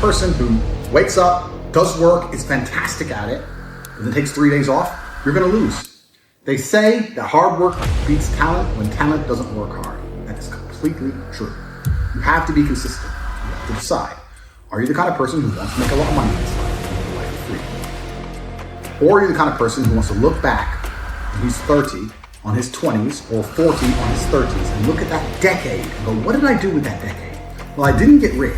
person who wakes up, does work, is fantastic at it, and then takes 3 days off, you're gonna lose. They say that hard work beats talent when talent doesn't work hard. That is completely true. You have to be consistent. You have to decide. Are you the kind of person who wants to make a lot of money in this life and live a life of freedom? Or are you the kind of person who wants to look back when he's 30 on his 20s or 40 on his 30s and look at that decade and go, what did I do with that decade? Well, I didn't get rich.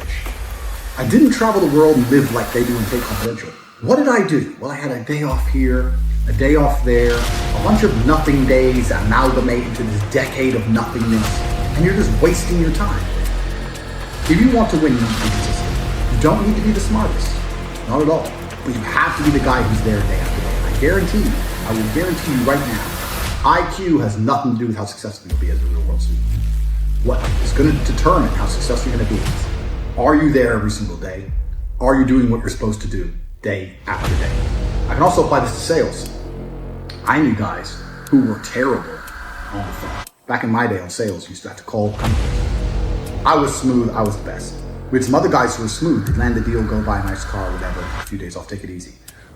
I didn't travel the world and live like they do in Tate Confidential. What did I do? Well, I had a day off here, a day off there, a bunch of nothing days that amalgamate into this decade of nothingness, and you're just wasting your time. If you want to win, you need to be consistent. You don't need to be the smartest, not at all, but you have to be the guy who's there day after day. I guarantee you, I will guarantee you right now, IQ has nothing to do with how successful you'll be as a real world student. What is going to determine how successful you're going to be is, are you there every single day? Are you doing what you're supposed to do day after day? I can also apply this to sales. I knew guys who were terrible on the phone. Back in my day on sales, you used to have to call companies. I was smooth, I was the best. We had some other guys who were smooth. They'd land the deal, go buy a nice car, whatever, a few days off, take it easy.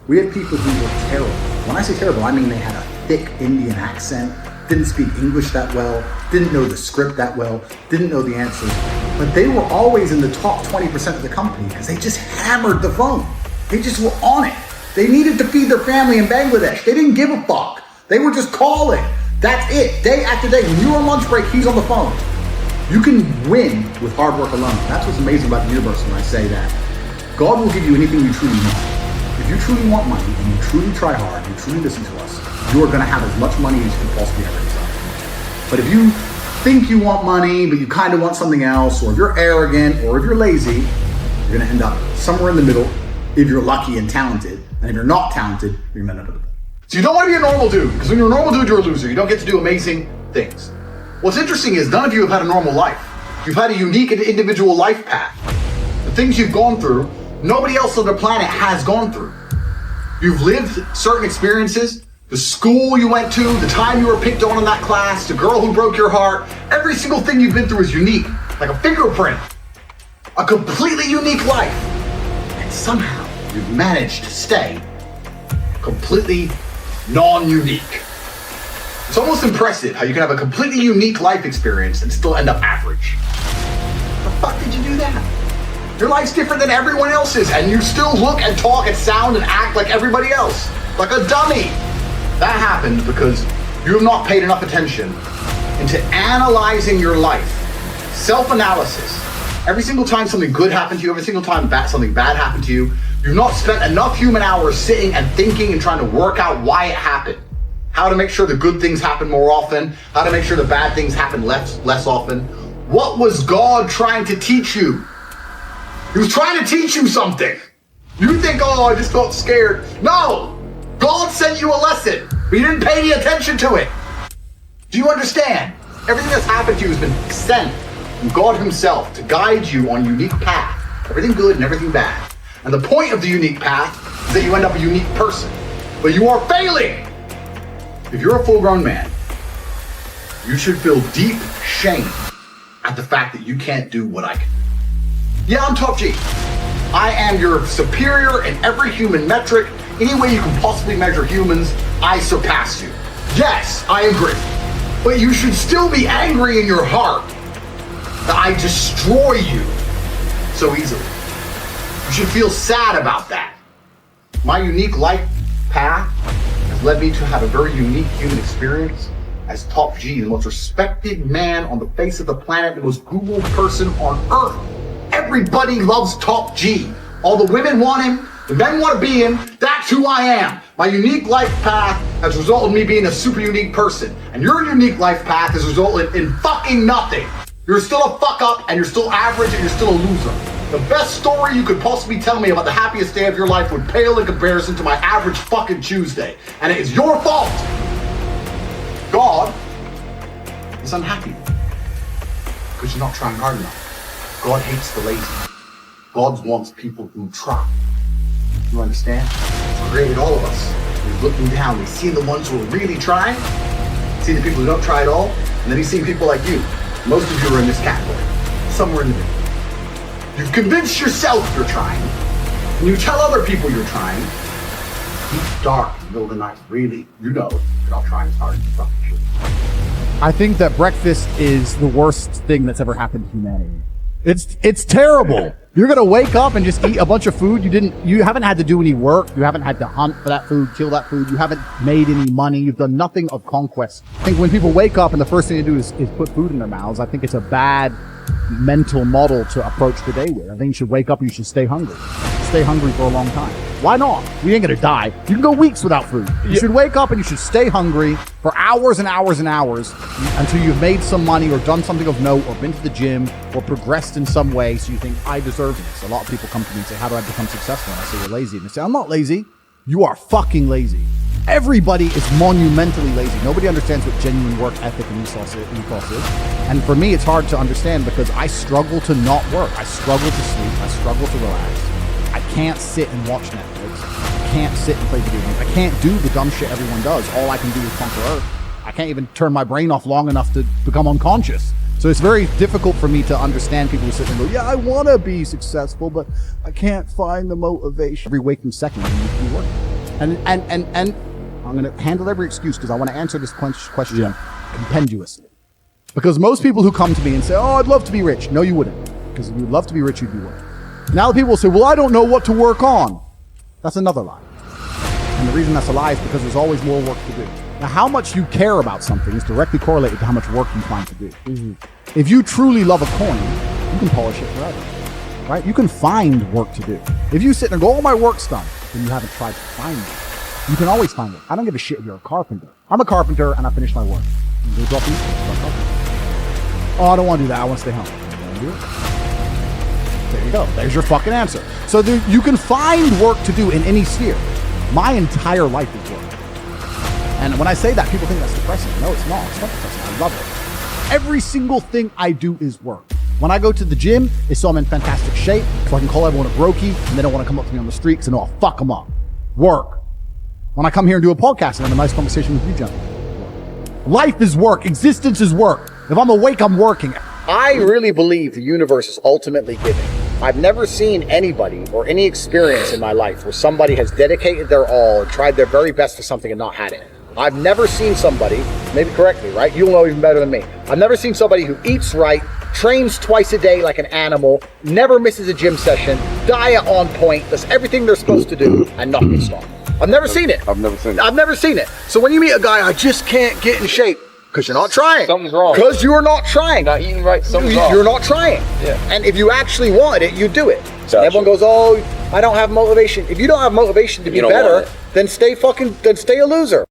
We had people who were terrible. When I say terrible, I mean they had a thick Indian accent, didn't speak English that well, didn't know the script that well, didn't know the answers, but they were always in the top 20% of the company because they just hammered the phone. They just were on it. They needed to feed their family in Bangladesh. They didn't give a fuck. They were just calling. That's it, day after day. When you're on lunch break, he's on the phone. You can win with hard work alone. That's what's amazing about the universe when I say that. God will give you anything you truly want. If you truly want money and you truly try hard, and you truly listen to us, you are gonna have as much money as you can possibly ever desire. But if you think you want money, but you kind of want something else, or if you're arrogant, or if you're lazy, you're gonna end up somewhere in the middle if you're lucky and talented. And if you're not talented, you're gonna end up in the middle. So you don't wanna be a normal dude, because when you're a normal dude, you're a loser. You don't get to do amazing things. What's interesting is none of you have had a normal life. You've had a unique and individual life path. The things you've gone through, nobody else on the planet has gone through. You've lived certain experiences, the school you went to, the time you were picked on in that class, the girl who broke your heart. Every single thing you've been through is unique, like a fingerprint, a completely unique life. And somehow you've managed to stay completely non-unique. It's almost impressive how you can have a completely unique life experience and still end up average. How the fuck did you do that? Your life's different than everyone else's, and you still look and talk and sound and act like everybody else, like a dummy. That happens because you have not paid enough attention into analyzing your life. Self-analysis. Every single time something good happened to you, every single time something bad happened to you, you've not spent enough human hours sitting and thinking and trying to work out why it happened. How to make sure the good things happen more often, how to make sure the bad things happen less often. What was God trying to teach you? He was trying to teach you something. You think, oh, I just felt scared. No! God sent you a lesson, but you didn't pay any attention to it. Do you understand? Everything that's happened to you has been sent from God himself to guide you on a unique path. Everything good and everything bad. And the point of the unique path is that you end up a unique person. But you are failing. If you're a full-grown man, you should feel deep shame at the fact that you can't do what I can do. Yeah, I'm Top G. I am your superior in every human metric. Any way you can possibly measure humans, I surpass you. Yes, I agree. But you should still be angry in your heart that I destroy you so easily. You should feel sad about that. My unique life path has led me to have a very unique human experience as Top G, the most respected man on the face of the planet, the most Googled person on earth. Everybody loves Top G. All the women want him, the men want to be him. That's who I am. My unique life path has resulted in me being a super unique person. And your unique life path has resulted in fucking nothing. You're still a fuck up, and you're still average, and you're still a loser. The best story you could possibly tell me about the happiest day of your life would pale in comparison to my average fucking Tuesday. And it is your fault. God is unhappy because you're not trying hard enough. God hates the lazy. God wants people who try. You understand? He's created all of us. He's looking down. He's seen the ones who are really trying, seen the people who don't try at all, and then he's seen people like you. Most of you are in this category, somewhere in the middle. You've convinced yourself you're trying, and you tell other people you're trying. Deep dark in the middle of the night, really, you know you're not trying as hard as you fucking should. I think that breakfast is the worst thing that's ever happened to humanity. It's terrible. You're gonna wake up and just eat a bunch of food. You haven't had to do any work. You haven't had to hunt for that food, kill that food. You haven't made any money. You've done nothing of conquest. I think when people wake up and the first thing they do is put food in their mouths, I think it's a bad mental model to approach the day with. I think you should wake up and you should stay hungry. Stay hungry for a long time. Why not? You ain't gonna die. You can go weeks without food. You should wake up and you should stay hungry for hours and hours and hours until you've made some money or done something of note or been to the gym or progressed in some way so you think, I deserve this. A lot of people come to me and say, how do I become successful? And I say, you're lazy. And they say, I'm not lazy. You are fucking lazy. Everybody is monumentally lazy. Nobody understands what genuine work ethic and ethos is. And for me, it's hard to understand because I struggle to not work. I struggle to sleep. I struggle to relax. I can't sit and watch Netflix. I can't sit and play video games. I can't do the dumb shit everyone does. All I can do is conquer Earth. I can't even turn my brain off long enough to become unconscious. So it's very difficult for me to understand people who sit and go, yeah, I want to be successful, but I can't find the motivation. Every waking second, you need to be working. And I'm going to handle every excuse because I want to answer this question compendiously. Because most people who come to me and say, oh, I'd love to be rich. No, you wouldn't. Because if you'd love to be rich, you'd be working. Now people will say, well, I don't know what to work on. That's another lie. And the reason that's a lie is because there's always more work to do. Now, how much you care about something is directly correlated to how much work you find to do. If you truly love a coin, you can polish it forever, right? You can find work to do. If you sit there and go, oh, my work's done, then you haven't tried to find it. You can always find work. I don't give a shit if you're a carpenter. I'm a carpenter and I finished my work. Oh, I don't want to do that. I want to stay home. Do it. There you go. There's your fucking answer. So you can find work to do in any sphere. My entire life is work. And when I say that, people think that's depressing. No, it's not. It's not depressing. I love it. Every single thing I do is work. When I go to the gym, it's so I'm in fantastic shape, so I can call everyone a brokey, and they don't want to come up to me on the street because I know I'll fuck them up. Work. When I come here and do a podcast and have a nice conversation with you, gentlemen. Life is work. Existence is work. If I'm awake, I'm working. I really believe the universe is ultimately giving. I've never seen anybody or any experience in my life where somebody has dedicated their all and tried their very best for something and not had it. I've never seen somebody, maybe correct me, right? You'll know even better than me. I've never seen somebody who eats right, trains twice a day like an animal, never misses a gym session, diet on point, does everything they're supposed to do, and not get stopped. I've never seen it. I've never seen it. I've never seen it. So when you meet a guy, I just can't get in shape, because you're not trying. Something's wrong. Because you're not trying. Not eating right, something's wrong. You're not trying. Yeah. And if you actually wanted it, you do it. Gotcha. Everyone goes, oh, I don't have motivation. If you don't have motivation to be better, then stay a loser.